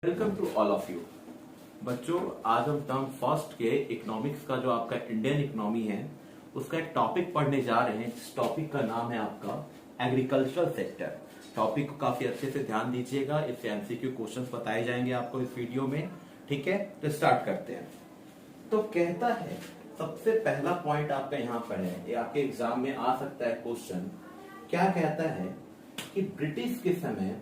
Welcome to all of you. बच्चों, आज हम टर्म फर्स्ट के इकोनॉमिक्स का जो आपका इंडियन इकोनॉमी है उसका एक टॉपिक पढ़ने जा रहे हैं। इस टॉपिक का नाम है आपका एग्रीकल्चरल सेक्टर। टॉपिक को काफी अच्छे से ध्यान दीजिएगा, इससे एमसीक्यू क्वेश्चंस बताए जाएंगे आपको इस वीडियो में। ठीक है, तो स्टार्ट करते हैं। तो कहता है सबसे पहला पॉइंट आपका यहाँ पर है, ये आपके एग्जाम में आ सकता है क्वेश्चन। क्या कहता है कि ब्रिटिश के समय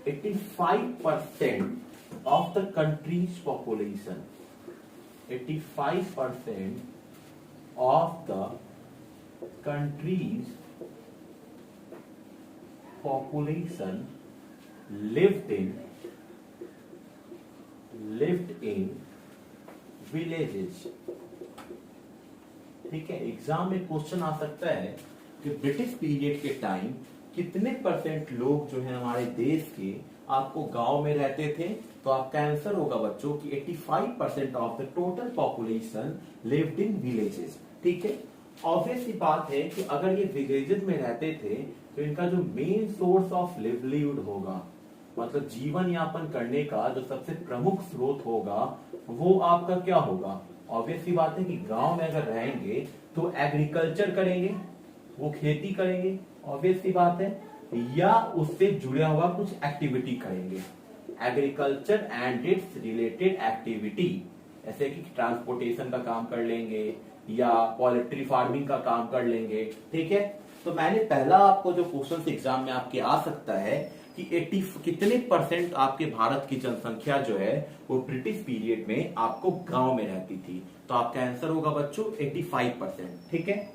85% of the country's population, 85% of the country's population lived in villages। ठीक है, एग्जाम में क्वेश्चन आ सकता है कि ब्रिटिश पीरियड के टाइम कितने परसेंट लोग जो है हमारे देश के आपको गांव में रहते थे। तो आपका आंसर होगा बच्चों कि 85% of the total population lived in villages. ठीक है, ऑब्वियस सी बात है कि अगर ये विलेजेस में रहते थे तो इनका जो मेन सोर्स ऑफ लिवलीहुड होगा, मतलब जीवन यापन करने का जो सबसे प्रमुख स्रोत होगा वो आपका क्या होगा। ऑब्वियस सी बात है कि गांव में अगर रहेंगे तो एग्रीकल्चर करेंगे, वो खेती करेंगे, ऑब्वियस सी बात है, या उससे जुड़ा हुआ कुछ एक्टिविटी करेंगे, agriculture and it's related activity, ऐसे कि ट्रांसपोर्टेशन का काम कर लेंगे या पोल्ट्री फार्मिंग का काम कर लेंगे। ठीक है, तो मैंने पहला आपको जो क्वेश्चन एग्जाम में आपके आ सकता है कि 80 कितने परसेंट आपके भारत की जनसंख्या जो है वो ब्रिटिश पीरियड में आपको गांव में रहती थी। तो आपका आंसर होगा बच्चों 85%। ठीक है,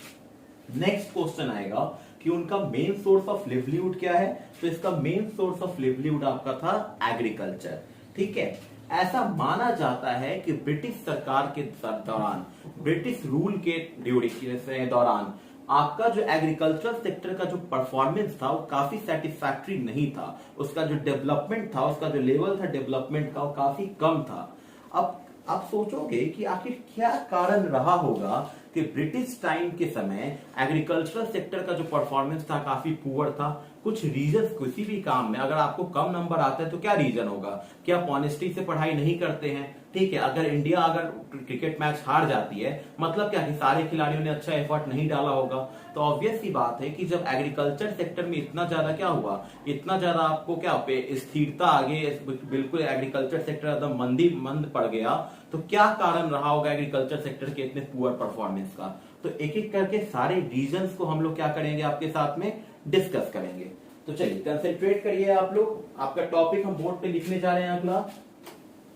नेक्स्ट क्वेश्चन आएगा कि उनका मेन सोर्स ऑफ लिवलीहुड क्या है। तो इसका मेन सोर्स ऑफ लिवलीहुड आपका था एग्रीकल्चर। ठीक है, ऐसा माना जाता है कि ब्रिटिश सरकार के दौरान, ब्रिटिश रूल के दौरान आपका जो एग्रीकल्चर सेक्टर का जो परफॉर्मेंस था वो काफी सेटिस्फैक्टरी नहीं था। उसका जो डेवलपमेंट था, उसका जो लेवल था डेवलपमेंट का, वो काफी कम था। अब आप सोचोगे कि आखिर क्या कारण रहा होगा कि ब्रिटिश टाइम के समय एग्रीकल्चरल सेक्टर का जो परफॉर्मेंस था काफी पुअर था। कुछ रीजन, किसी भी काम में अगर आपको कम नंबर आता है तो क्या रीजन होगा कि आप ऑनेस्टी से पढ़ाई नहीं करते हैं। ठीक है, अगर इंडिया अगर क्रिकेट मैच हार जाती है मतलब क्या कि सारे खिलाड़ियों ने अच्छा एफर्ट नहीं डाला होगा। तो ऑब्वियस सी बात है कि जब एग्रीकल्चर सेक्टर में इतना ज्यादा क्या हुआ, इतना ज्यादा आपको क्या स्थिरता आ गई, बिल्कुल एग्रीकल्चर सेक्टर एकदम मंद पड़ गया, तो क्या कारण रहा होगा एग्रीकल्चर सेक्टर के इतने पुअर परफॉर्मेंस का। तो एक एक करके सारे रीजंस को हम लोग क्या करेंगे आपके साथ में डिस्कस करेंगे। तो चलिए कंसेंट्रेट करिए आप लोग, आपका टॉपिक हम बोर्ड पे लिखने जा रहे हैं। अगला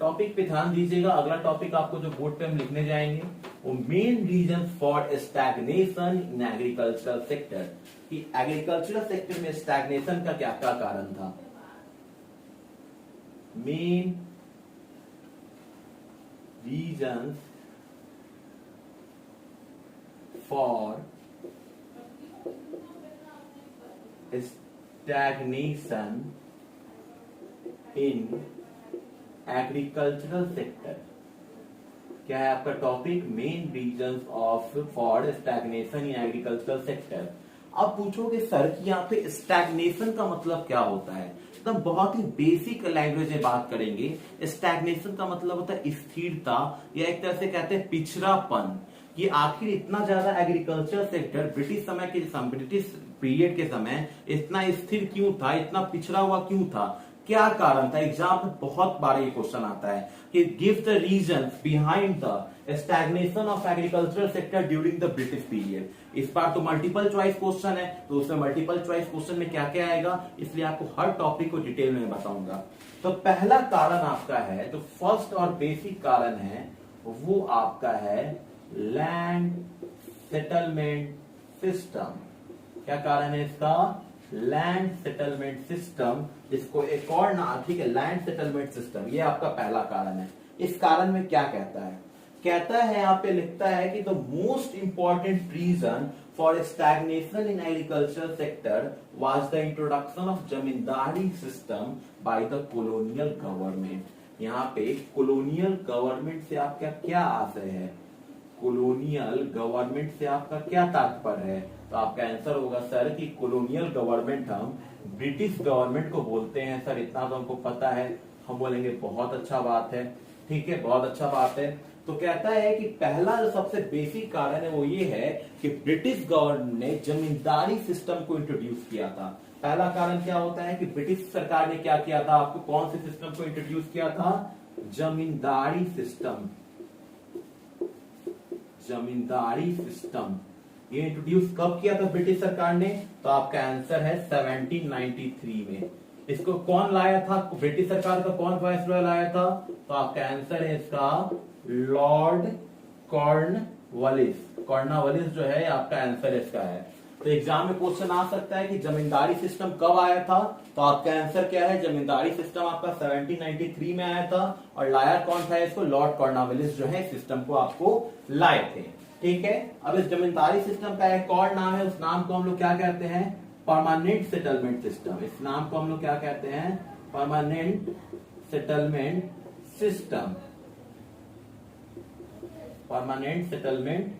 टॉपिक पे ध्यान दीजिएगा। अगला टॉपिक आपको जो बोर्ड पे हम लिखने जाएंगे वो main reason for stagnation in agricultural sector, कि एग्रीकल्चरल सेक्टर में स्टैग्नेशन का क्या क्या कारण था। Main reason for stagnation in agricultural sector. क्या है आपका topic, main reasons of for stagnation in agricultural sector. अब पूछोगे सर कि यहाँ पे स्टैग्नेशन का मतलब क्या होता है। तो बहुत ही बेसिक लैंग्वेज में बात करेंगे। स्टैग्नेशन का मतलब होता है स्थिरता, या एक तरह से कहते हैं पिछड़ापन। कि आखिर इतना ज्यादा एग्रीकल्चर सेक्टर ब्रिटिश पीरियड के समय इतना स्थिर क्यों था, इतना पिछड़ा हुआ क्यों था, क्या कारण था। एग्जाम में बहुत बार ये क्वेश्चन आता है कि give the reasons behind the stagnation of agricultural sector during the British period. इस बार तो मल्टीपल चॉइस क्वेश्चन है, तो उसमें मल्टीपल चॉइस क्वेश्चन में क्या क्या आएगा, इसलिए आपको हर टॉपिक को डिटेल में बताऊंगा। तो पहला कारण आपका है, जो फर्स्ट और बेसिक कारण है वो आपका है लैंड सेटलमेंट सिस्टम। क्या कारण है इसका, लैंड सेटलमेंट सिस्टम, जिसको एक और नाम, ठीक है, लैंड सेटलमेंट सिस्टम, ये आपका पहला कारण है। इस कारण में क्या कहता है, कहता है यहाँ पे लिखता है कि the most important reason for stagnation in agriculture sector was the introduction of zamindari system by the colonial government. यहाँ पे कॉलोनियल गवर्नमेंट से आपका क्या आशय है, कॉलोनियल गवर्नमेंट से आपका क्या तात्पर्य है। तो आपका आंसर होगा सर कि कॉलोनियल गवर्नमेंट हम ब्रिटिश गवर्नमेंट को बोलते हैं। सर इतना तो हमको पता है, हम बोलेंगे बहुत अच्छा बात है, ठीक है, बहुत अच्छा बात है। तो कहता है कि पहला जो सबसे बेसिक कारण है वो ये है कि ब्रिटिश गवर्नमेंट ने जमींदारी सिस्टम को इंट्रोड्यूस किया था। पहला कारण क्या होता है कि ब्रिटिश सरकार ने क्या किया था, आपको कौन से सिस्टम को इंट्रोड्यूस किया था, जमींदारी सिस्टम। जमींदारी सिस्टम ये इंट्रोड्यूस कब किया था ब्रिटिश सरकार ने, तो आपका आंसर है 1793 में। इसको कौन लाया था, ब्रिटिश सरकार का कौन वायसरॉय लाया था, तो आपका आंसर है इसका लॉर्ड कॉर्नवालिस। कॉर्नवालिस जो है आपका आंसर इसका है। तो एग्जाम में क्वेश्चन आ सकता है कि जमींदारी सिस्टम कब आया था, तो आपका आंसर क्या है, जमींदारी सिस्टम आपका 1793 में आया था और लाया कौन था इसको, लॉर्ड कॉर्नवालिस जो है सिस्टम को आपको लाए थे। ठीक है, अब इस जमींदारी सिस्टम का एक और नाम है, उस नाम को हम लोग क्या कहते हैं, परमानेंट सेटलमेंट सिस्टम। इस नाम को हम लोग क्या कहते हैं, permanent settlement system. Permanent settlement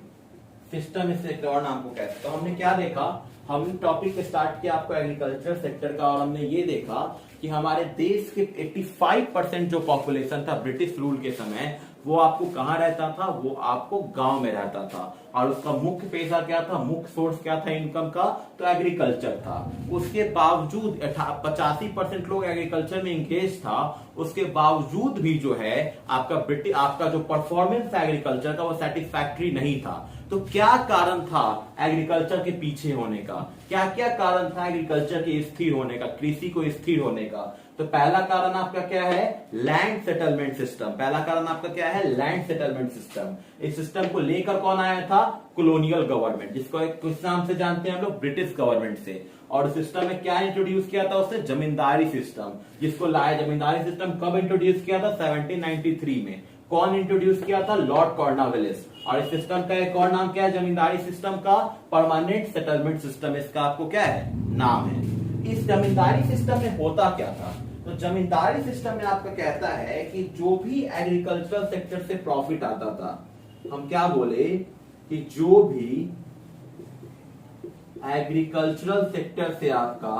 system इस एक और नाम को कहते हैं। तो हमने क्या देखा, हमने टॉपिक स्टार्ट किया आपको एग्रीकल्चर सेक्टर का और हमने ये देखा कि हमारे देश के 85% जो पॉपुलेशन था ब्रिटिश रूल के समय वो आपको कहां रहता था, वो आपको गांव में रहता था और उसका मुख्य पेशा क्या था, मुख्य सोर्स क्या था इनकम का, तो एग्रीकल्चर था। उसके बावजूद 85% लोग एग्रीकल्चर में इंगेज था, उसके बावजूद भी जो है आपका जो परफॉर्मेंस था एग्रीकल्चर का वो सेटिस्फैक्टरी नहीं था। तो क्या कारण था एग्रीकल्चर के पीछे होने का, क्या क्या कारण था एग्रीकल्चर के स्थिर होने का, कृषि को स्थिर होने का। तो पहला कारण आपका क्या है, लैंड सेटलमेंट सिस्टम। पहला कारण आपका क्या है, लैंड सेटलमेंट सिस्टम। इस सिस्टम को लेकर कौन आया था, कॉलोनियल गवर्नमेंट, जिसको किस नाम से जानते हैं हम लोग, ब्रिटिश गवर्नमेंट से। और सिस्टम में क्या इंट्रोड्यूस किया था उसने, जमींदारी सिस्टम, जिसको लाया जमींदारी सिस्टम कब इंट्रोड्यूस किया था, 1793 में। कौन इंट्रोड्यूस किया था, लॉर्ड कॉर्नवालिस। और इस सिस्टम का एक और नाम क्या है, जमींदारी सिस्टम का परमानेंट सेटलमेंट सिस्टम, इसका आपको क्या है, नाम है। इस जमींदारी सिस्टम में होता क्या था, तो जमींदारी सिस्टम में आपका कहता है कि जो भी एग्रीकल्चरल सेक्टर से प्रॉफिट आता था, हम क्या बोले कि जो भी एग्रीकल्चरल सेक्टर से आपका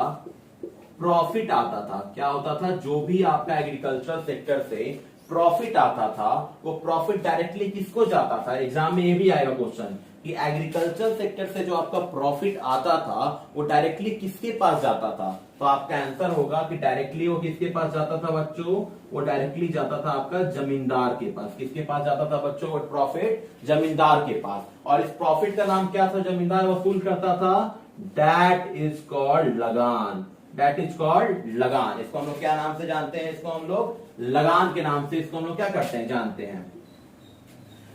प्रॉफिट आता था, क्या होता था, जो भी आपका एग्रीकल्चरल सेक्टर से प्रॉफिट आता था वो प्रॉफिट डायरेक्टली किसको जाता था। एग्जाम में ये भी आएगा क्वेश्चन कि एग्रीकल्चर सेक्टर से जो आपका प्रॉफिट आता था वो डायरेक्टली किसके पास जाता था, तो आपका आंसर होगा कि डायरेक्टली वो किसके पास जाता था बच्चों, वो डायरेक्टली जाता था आपका जमींदार के पास। किसके पास जाता था बच्चों, वो प्रॉफिट जमींदार के पास। और इस प्रॉफिट का नाम क्या था, जमींदार वसूल करता था, दैट इज कॉल्ड लगान। दैट इज कॉल्ड लगान। इसको हम लोग क्या नाम से जानते हैं, इसको हम लोग लगान के नाम से इसको हम लोग क्या करते हैं, जानते हैं।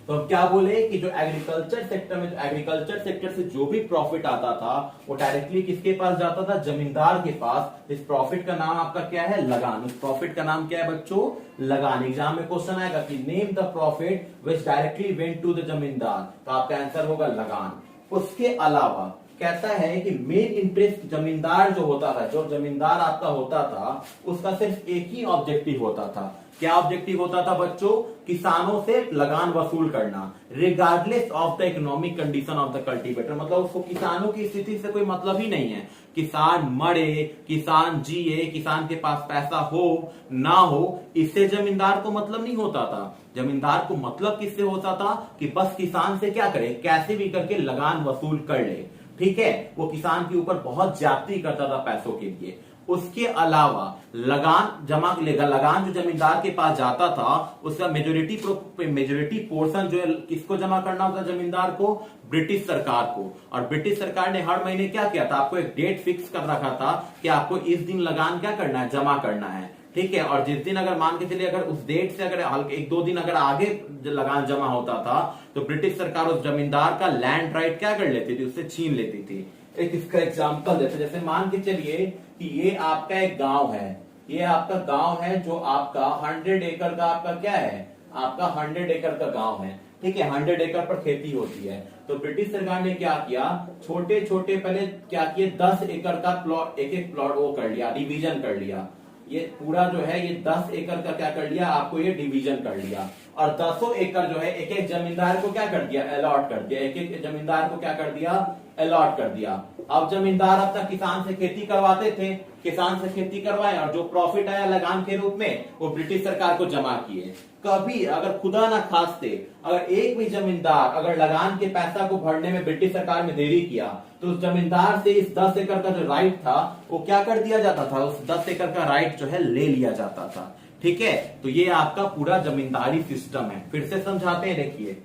तो हम क्या बोले कि जो एग्रीकल्चर सेक्टर में, एग्रीकल्चर सेक्टर से जो भी प्रॉफिट आता था वो डायरेक्टली किसके पास जाता था, जमींदार के पास। इस प्रॉफिट का नाम आपका क्या है, लगान। उस प्रॉफिट का नाम क्या है बच्चों, लगान। एग्जाम में क्वेश्चन आएगा कि name the profit which directly went to the zamindar, तो आपका आंसर होगा लगान। उसके अलावा कहता है कि मेन इंटरेस्ट जमींदार जो होता था, जो जमींदार आपका होता था उसका सिर्फ एक ही ऑब्जेक्टिव होता था। क्या ऑब्जेक्टिव होता था बच्चों, किसानों से लगान वसूल करना, regardless of the economic condition of the cultivator. मतलब उसको किसानों की स्थिति से कोई मतलब ही नहीं है, किसान मरे, किसान जिए, किसान के पास पैसा हो ना हो, इससे जमींदार को मतलब नहीं होता था। जमींदार को मतलब किससे होता था कि बस किसान से क्या करे, कैसे भी करके लगान वसूल कर ले। ठीक है, वो किसान के ऊपर बहुत ज्यादती करता था पैसों के लिए। उसके अलावा लगान जमा लगान जो जमींदार के पास जाता था उसका मेजोरिटी पोर्शन जो है किसको जमा करना होता जमींदार को, ब्रिटिश सरकार को। और ब्रिटिश सरकार ने हर महीने क्या किया था, आपको एक डेट फिक्स कर रखा था कि आपको इस दिन लगान क्या करना है, जमा करना है। ठीक है, और जिस दिन अगर मान के चलिए अगर उस डेट से अगर हल्के 1-2 दिन अगर आगे लगान जमा होता था तो ब्रिटिश सरकार उस जमींदार का लैंड राइट क्या कर लेती थी, उससे छीन लेती थी। एक इसका एग्जांपल जैसे मान के चलिए कि ये आपका एक गांव है, ये आपका गांव है जो आपका 100 एकड़ का आपका क्या है, आपका 100 एकड़ का गांव है। ठीक है, 100 एकड़ पर खेती होती है। तो ब्रिटिश सरकार ने क्या किया, छोटे छोटे पहले क्या किए, 10 एकड़ का प्लॉट, एक प्लॉट वो कर लिया, डिवीजन कर लिया। ये पूरा जो है ये 10 एकड़ का क्या कर लिया, आपको ये डिवीजन कर लिया। और 10 एकड़ जो है एक एक जमींदार को क्या कर दिया, अलॉट कर दिया। एक एक जमींदार को क्या कर दिया, अलॉट कर दिया। अब जमींदार अपना किसान से खेती करवाते थे, किसान से खेती करवाए और जो प्रॉफिट आया लगान के रूप में वो ब्रिटिश सरकार को जमा किए। कभी अगर खुदा ना खास्ते अगर एक भी जमींदार अगर लगान के पैसा को भरने में ब्रिटिश सरकार में देरी किया तो उस जमींदार से इस 10 एकड़ का जो राइट था वो क्या कर दिया जाता था, उस 10 एकड़ का राइट जो है ले लिया जाता था। ठीक है, तो ये आपका पूरा जमींदारी सिस्टम है। फिर से समझाते हैं, देखिए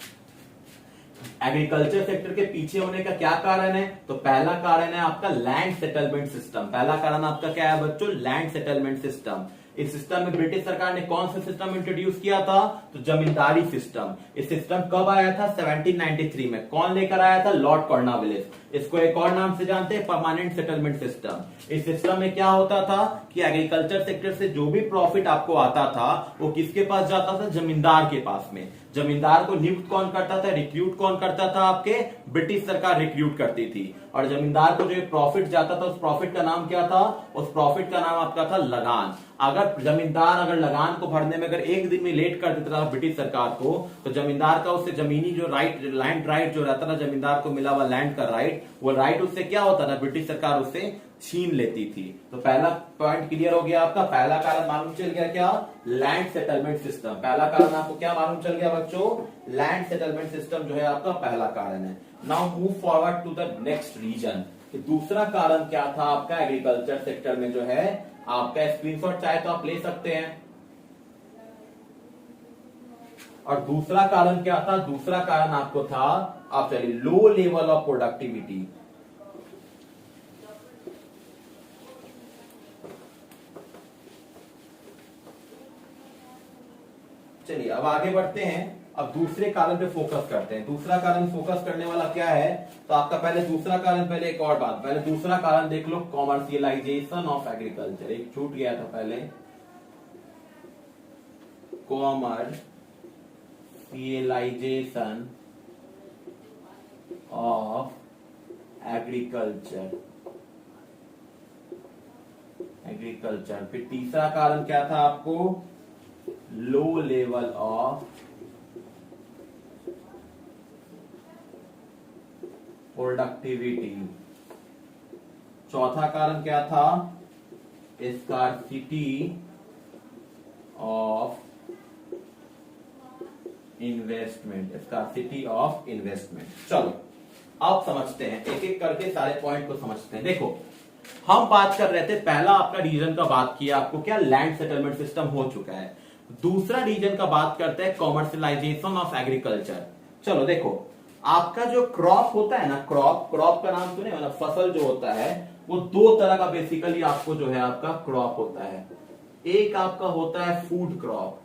एग्रीकल्चर सेक्टर के पीछे होने का क्या कारण है, तो पहला कारण है आपका लैंड सेटलमेंट सिस्टम। पहला कारण आपका क्या है बच्चों, लैंड सेटलमेंट सिस्टम। इस सिस्टम में ब्रिटिश सरकार ने कौन सा सिस्टम इंट्रोड्यूस किया था, तो जमींदारी सिस्टम। इस सिस्टम कब आया था, 1793 में। कौन लेकर आया था, लॉर्ड कॉर्नवालिस। इसको एक और नाम से जानते हैं, परमानेंट सेटलमेंट सिस्टम। इस सिस्टम में क्या होता था कि एग्रीकल्चर सेक्टर से जो भी प्रॉफिट आपको आता था वो किसके पास जाता था, जमींदार के पास में। जमींदार को नियुक्त कौन करता था, रिक्रूट कौन करता था, आपके ब्रिटिश सरकार रिक्रूट करती थी। और जमींदार को जो प्रॉफिट जाता था उस प्रॉफिट का नाम क्या था, उस प्रॉफिट का नाम आपका था लगान। अगर जमींदार अगर लगान को भरने में अगर एक दिन में लेट कर देता था ब्रिटिश सरकार को, तो जमींदार का उससे जमीनी जो राइट, लैंड राइट जो रहता था जमींदार को मिला हुआ लैंड का राइट, वो राइट उससे क्या होता था, ब्रिटिश सरकार उससे छीन लेती थी। तो पहला पॉइंट क्लियर हो गया आपका। पहला कारण मालूम चल गया क्या, लैंड सेटलमेंट सिस्टम। पहला कारण आपको क्या मालूम चल गया बच्चों, लैंड सेटलमेंट सिस्टम जो है आपका पहला कारण है। Now move forward to the next reason. दूसरा कारण क्या था आपका एग्रीकल्चर सेक्टर में जो है आपका, स्क्रीनशॉट चाहे तो आप ले सकते हैं। और दूसरा कारण क्या था, दूसरा कारण आपको था, आप चलिए, लो लेवल ऑफ प्रोडक्टिविटी। चलिए अब आगे बढ़ते हैं, अब दूसरे कारण पे फोकस करते हैं। दूसरा कारण फोकस करने वाला क्या है, तो आपका पहले दूसरा कारण, पहले एक और बात, पहले दूसरा कारण देख लो, कॉमर्शियलाइजेशन ऑफ एग्रीकल्चर। एक छूट गया था पहले, कॉमर्शियलाइजेशन ऑफ एग्रीकल्चर। फिर तीसरा कारण क्या था आपको, लो लेवल ऑफ प्रोडक्टिविटी। चौथा कारण क्या था, scarcity of investment, scarcity of investment. चलो अब समझते हैं, एक एक करके सारे पॉइंट को समझते हैं। देखो हम बात कर रहे थे, पहला आपका रीजन का बात किया आपको क्या, लैंड सेटलमेंट सिस्टम हो चुका है। दूसरा रीजन का बात करते हैं, कॉमर्शियलाइजेशन ऑफ एग्रीकल्चर। चलो देखो, आपका जो क्रॉप होता है ना, क्रॉप का नाम सुने, मतलब फसल जो होता है वो दो तरह का बेसिकली आपको जो है आपका क्रॉप होता है। एक आपका होता है फूड क्रॉप,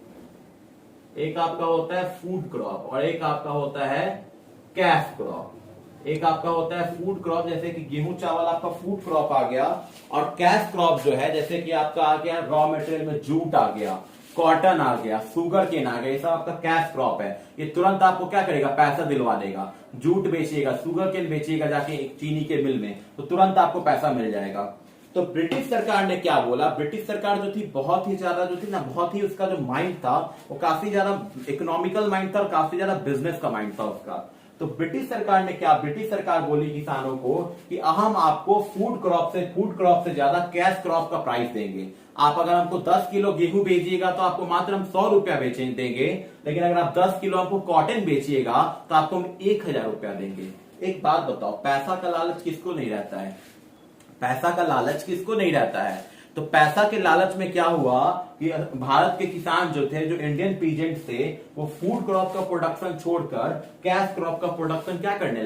एक आपका होता है फूड क्रॉप, और एक आपका होता है कैश क्रॉप। एक आपका होता है फूड क्रॉप, जैसे कि गेहूं चावल आपका फूड क्रॉप आ गया, और कैश क्रॉप जो है जैसे कि आपका आ गया रॉ मटेरियल में जूट आ गया, कॉटन आ गया, सुगर केन आ गया, ये सब आपका कैश क्रॉप है। ये तुरंत आपको क्या करेगा, पैसा दिलवा देगा। जूट बेचिएगा, सुगर केन बेचिएगा जाके एक चीनी के मिल में, तो तुरंत आपको पैसा मिल जाएगा। तो ब्रिटिश सरकार ने क्या बोला, ब्रिटिश सरकार जो थी बहुत ही ज्यादा जो थी ना, बहुत ही उसका जो माइंड था वो काफी ज्यादा इकोनॉमिकल माइंड था और काफी ज्यादा बिजनेस का माइंड था उसका। तो ब्रिटिश सरकार ने क्या, ब्रिटिश सरकार बोली किसानों को कि हम आपको फूड क्रॉप से ज्यादा कैश क्रॉप का प्राइस देंगे। आप अगर हमको 10 किलो गेहूं बेचिएगा तो आपको मात्र हम 100 रुपया देंगे, लेकिन अगर आप 10 किलो हमको कॉटन बेचिएगा तो आपको हम 1000 रुपया देंगे। एक बात बताओ, पैसा का लालच किसको नहीं रहता है, पैसा का लालच किसको नहीं रहता है। तो पैसा के लालच में क्या हुआ कि भारत के किसान जो थे, जो इंडियन पीजेंट्स थे, वो फूड क्रॉप का प्रोडक्शन छोड़कर कैश क्रॉप का प्रोडक्शन क्या करने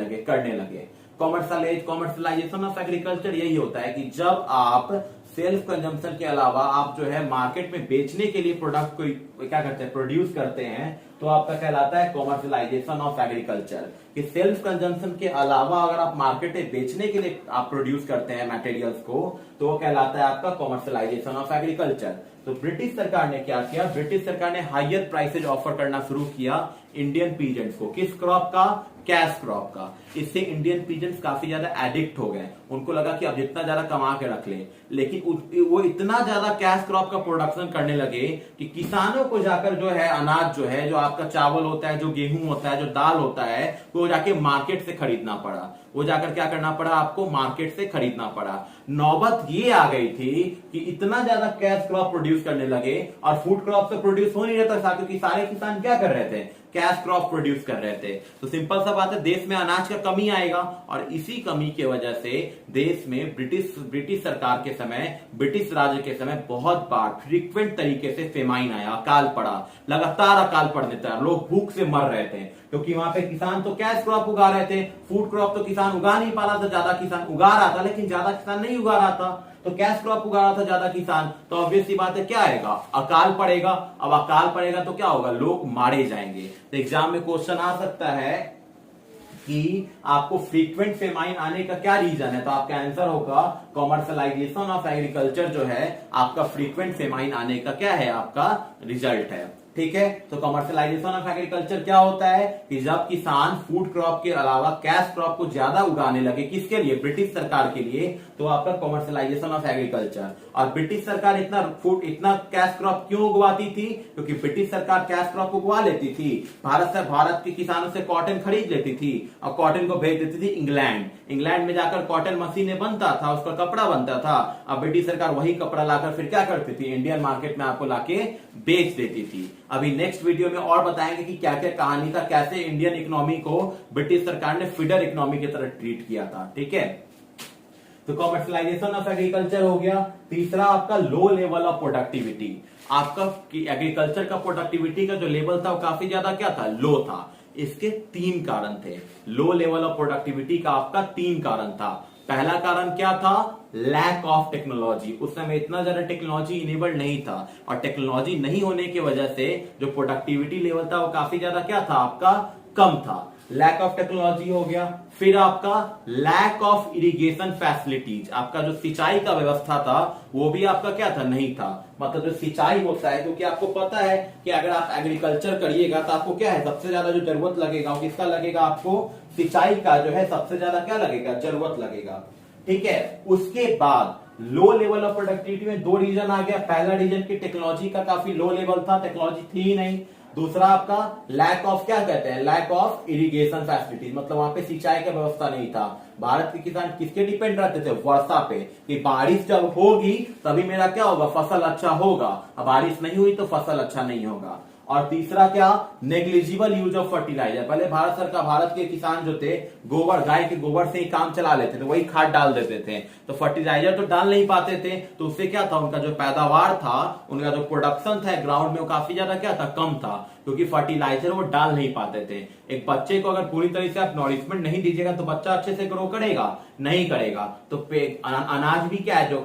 लगे। कॉमर्शियलाइजेशन ऑफ एग्रीकल्चर यही होता है कि जब आप सेल्फ कंजम्पशन के अलावा आप जो है मार्केट में बेचने के लिए प्रोडक्ट को क्या करते हैं, प्रोड्यूस करते हैं, तो आपका कहलाता है कॉमर्शियलाइजेशन ऑफ एग्रीकल्चर। कि सेल्फ कंजम्पशन के अलावा अगर आप मार्केट में बेचने के लिए आप प्रोड्यूस करते हैं मटेरियल्स को, तो वो कहलाता है आपका कॉमर्शियलाइजेशन ऑफ एग्रीकल्चर। तो ब्रिटिश सरकार ने क्या किया, ब्रिटिश सरकार ने हायर प्राइसेज ऑफर करना शुरू किया इंडियन पीजेंट्स को। किस क्रॉप का, कैश क्रॉप का। इससे इंडियन पीजेंट्स काफी ज्यादा एडिक्ट हो गए, उनको लगा कि अब जितना ज्यादा कमा के रख ले, लेकिन वो इतना ज्यादा कैश क्रॉप का प्रोडक्शन करने लगे कि किसानों को जाकर जो है अनाज जो है, जो आपका चावल होता है, जो गेहूं होता है, जो दाल होता है, वो जाके मार्केट से खरीदना पड़ा। वो जाकर क्या करना पड़ा आपको, मार्केट से खरीदना पड़ा। नौबत ये आ गई थी कि इतना ज्यादा कैश क्रॉप प्रोड्यूस करने लगे और फूड क्रॉप तो प्रोड्यूस हो नहीं रहता था, क्योंकि सारे किसान क्या कर रहे थे, कैश क्रॉप प्रोड्यूस कर रहे थे। तो सिंपल सा बात है, देश में अनाज का कमी आएगा और इसी कमी की वजह से देश में ब्रिटिश सरकार के समय, ब्रिटिश राज्य के समय बहुत बार फ्रीक्वेंट तरीके से फेमाइन आया, अकाल पड़ा, लगातार अकाल पड़ने था, लोग भूख से मर रहे थे, क्योंकि वहां पे किसान तो कैश क्रॉप उगा रहे थे, फूड क्रॉप तो किसान उगा नहीं पा रहा था, ज्यादा किसान उगा रहा था लेकिन ज्यादा किसान नहीं उगा रहा था, तो कैश क्रॉप उगा रहा था ज्यादा किसान, तो ऑब्वियस सी बात है क्या आएगा, अकाल पड़ेगा। अब अकाल पड़ेगा तो क्या होगा, लोग मारे जाएंगे। तो एग्जाम में क्वेश्चन आ सकता है कि आपको फ्रीक्वेंट फेमाइन आने का क्या रीजन है, तो आपका आंसर होगा कॉमर्शलाइजेशन ऑफ एग्रीकल्चर जो है आपका फ्रीक्वेंट फेमाइन आने का क्या है, आपका रिजल्ट है। ठीक है, तो कमर्शियलाइजेशन ऑफ एग्रीकल्चर क्या होता है कि जब किसान फूड क्रॉप के अलावा कैश क्रॉप को ज्यादा उगाने लगे, किसके लिए, ब्रिटिश सरकार के लिए, तो आपका कमर्शियलाइजेशन ऑफ एग्रीकल्चर। और ब्रिटिश सरकार इतना कैश क्रॉप क्यों उगवाती थी, क्योंकि ब्रिटिश सरकार कैश क्रॉप उगवा लेती थी, भारत के किसानों से कॉटन खरीद लेती थी और कॉटन को भेज देती थी इंग्लैंड में जाकर कॉटन मशीनें बनता था, उसका कपड़ा बनता था। अब ब्रिटिश सरकार वही कपड़ा लाकर फिर क्या करती थी, इंडियन मार्केट में आपको लाके बेच देती थी। अभी नेक्स्ट वीडियो में और बताएंगे कि क्या क्या कहानी था, कैसे इंडियन इकोनॉमी को ब्रिटिश सरकार ने फीडर इकोनॉमी की तरह ट्रीट किया था। ठीक है, तो कॉमर्शियलाइजेशन ऑफ एग्रीकल्चर हो गया। तीसरा आपका लो लेवल ऑफ प्रोडक्टिविटी। आपका एग्रीकल्चर का प्रोडक्टिविटी का जो लेवल था वो काफी ज्यादा क्या था, लो था। इसके 3 कारण थे, लो लेवल ऑफ प्रोडक्टिविटी का आपका 3 कारण था। पहला कारण क्या था, लैक ऑफ टेक्नोलॉजी। उस समय इतना ज्यादा टेक्नोलॉजी इनेबल्ड नहीं था और टेक्नोलॉजी नहीं होने की वजह से जो प्रोडक्टिविटी लेवल था वो काफी ज्यादा क्या था, आपका कम था। लैक ऑफ टेक्नोलॉजी हो गया। फिर आपका लैक ऑफ इरिगेशन फैसिलिटीज, आपका जो सिंचाई का व्यवस्था था वो भी आपका क्या था, नहीं था। मतलब जो सिंचाई होता है, क्योंकि आपको पता है कि अगर आप एग्रीकल्चर करिएगा तो आपको क्या है, सबसे ज्यादा जो जरूरत लगेगा वो किसका लगेगा, आपको सिंचाई का जो है सबसे ज्यादा क्या लगेगा, जरूरत लगेगा। ठीक है, उसके बाद लो लेवल ऑफ प्रोडक्टिविटी में 2 रीजन आ गया। पहला रीजन की टेक्नोलॉजी का काफी लो लेवल था, टेक्नोलॉजी थी ही नहीं। दूसरा आपका लैक ऑफ, क्या कहते हैं, लैक ऑफ इरिगेशन फैसिलिटीज, मतलब वहां पे सिंचाई का व्यवस्था नहीं था। भारत के किसान किसके डिपेंड रहते थे, वर्षा पे, कि बारिश जब होगी तभी मेरा क्या होगा, फसल अच्छा होगा। अब बारिश नहीं हुई तो फसल अच्छा नहीं होगा। और तीसरा क्या, नेग्लिजिबल यूज ऑफ फर्टिलाइजर। पहले भारत के किसान जो थे गोबर, गाय के गोबर से ही काम चला लेते थे, वही खाद डाल देते थे, तो फर्टिलाइजर तो डाल नहीं पाते थे। तो उससे क्या था, उनका जो पैदावार था, उनका जो प्रोडक्शन था ग्राउंड में वो काफी ज्यादा क्या था, कम था, क्योंकि फर्टिलाइजर वो डाल नहीं पाते थे। एक बच्चे को अगर पूरी तरह से आप नॉरिशमेंट नहीं दीजिएगा तो बच्चा अच्छे से ग्रो करेगा, नहीं करेगा। तो अनाज भी क्या है, जो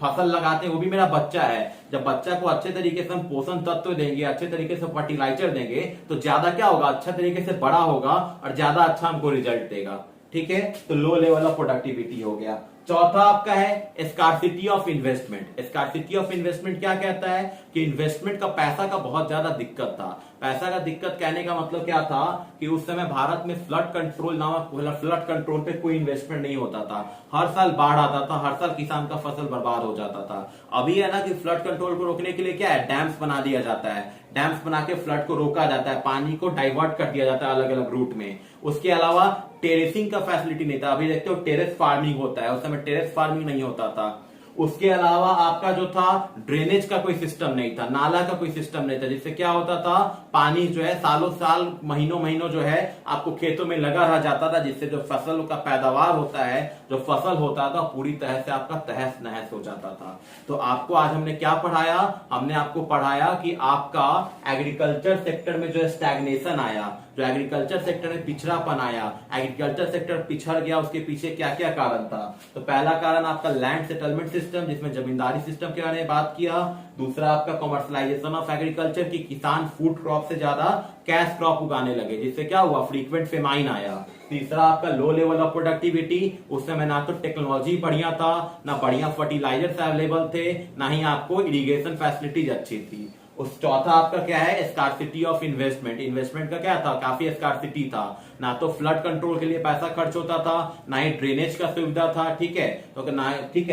फसल लगाते हैं वो भी मेरा बच्चा है। जब बच्चा को अच्छे तरीके से हम पोषण तत्व देंगे, अच्छे तरीके से फर्टिलाइजर देंगे, तो ज्यादा क्या होगा, अच्छा तरीके से बड़ा होगा और ज्यादा अच्छा हमको रिजल्ट देगा। ठीक है, तो लो लेवल ऑफ प्रोडक्टिविटी हो गया। चौथा आपका है scarcity of investment. Scarcity of investment क्या कहता है कि इन्वेस्टमेंट का, पैसा का बहुत ज्यादा दिक्कत था। पैसा का दिक्कत कहने का मतलब क्या था कि उस समय भारत में फ्लड कंट्रोल नामक, फ्लड कंट्रोल पे कोई इन्वेस्टमेंट नहीं होता था। हर साल बाढ़ आता था, हर साल किसान का फसल बर्बाद हो जाता था। अभी है ना कि फ्लड कंट्रोल को रोकने के लिए क्या है, डैम्स बना दिया जाता है, डैम्स बना के फ्लड को रोका जाता है, पानी को डाइवर्ट कर दिया जाता है अलग अलग रूट में। उसके अलावा टेरेसिंग का फैसिलिटी नहीं था। अभी देखते हो टेरेस फार्मिंग होता है, उस समय टेरेस फार्मिंग नहीं होता था। उसके अलावा आपका जो था ड्रेनेज का कोई सिस्टम नहीं था, नाला का कोई सिस्टम नहीं था, जिससे क्या होता था, पानी जो है सालों साल, महीनों महीनों जो है आपको खेतों में लगा रह जाता था, जिससे जो फसल का पैदावार होता है, जो फसल होता था, पूरी तरह से आपका तहस नहस हो जाता था। तो आपको आज हमने क्या पढ़ाया, हमने आपको पढ़ाया कि आपका एग्रीकल्चर सेक्टर में जो स्टैग्नेशन आया, जो एग्रीकल्चर सेक्टर में पिछड़ापन आया, एग्रीकल्चर सेक्टर पिछड़ गया, उसके पीछे क्या क्या कारण था। तो पहला कारण आपका लैंड सेटलमेंट सिस्टम, जिसमें जमींदारी सिस्टम के बारे में बात किया। दूसरा आपका कमर्शियलाइजेशन ऑफ एग्रीकल्चर, की किसान फूड क्रॉप से ज्यादा कैश क्रॉप उगाने लगे, जिससे क्या हुआ, फ्रीक्वेंट फेमाइन आया। तीसरा आपका लो लेवल ऑफ प्रोडक्टिविटी, उस समय ना तो टेक्नोलॉजी बढ़िया था, ना बढ़िया फर्टिलाइजर्स अवेलेबल थे, ना ही आपको इरिगेशन फैसिलिटीज अच्छी थी। उस चौथा आपका क्या है, स्कार्सिटी ऑफ इन्वेस्टमेंट। इन्वेस्टमेंट का क्या था, काफी स्कार्सिटी था, ना तो फ्लड कंट्रोल के लिए पैसा खर्च होता था, ना ही ड्रेनेज का सुविधा था। ठीक है,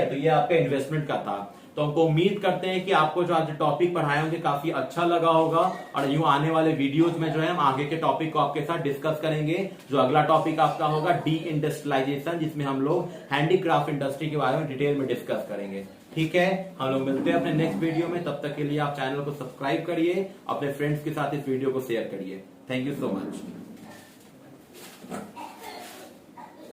तो ये आपका इन्वेस्टमेंट का था। तो हमको उम्मीद करते हैं कि आपको जो आज टॉपिक पढ़ाए होंगे काफी अच्छा लगा होगा, और यूं आने वाले वीडियोस में जो है हम आगे के टॉपिक को आपके साथ डिस्कस करेंगे। जो अगला टॉपिक आपका होगा डी इंडस्ट्रियलाइजेशन, जिसमें हम लोग हैंडीक्राफ्ट इंडस्ट्री के बारे में डिटेल में डिस्कस करेंगे। ठीक है, हम लोग मिलते हैं अपने नेक्स्ट वीडियो में। तब तक के लिए आप चैनल को सब्सक्राइब करिए, अपने फ्रेंड्स के साथ इस वीडियो को शेयर करिए। Thank you so much.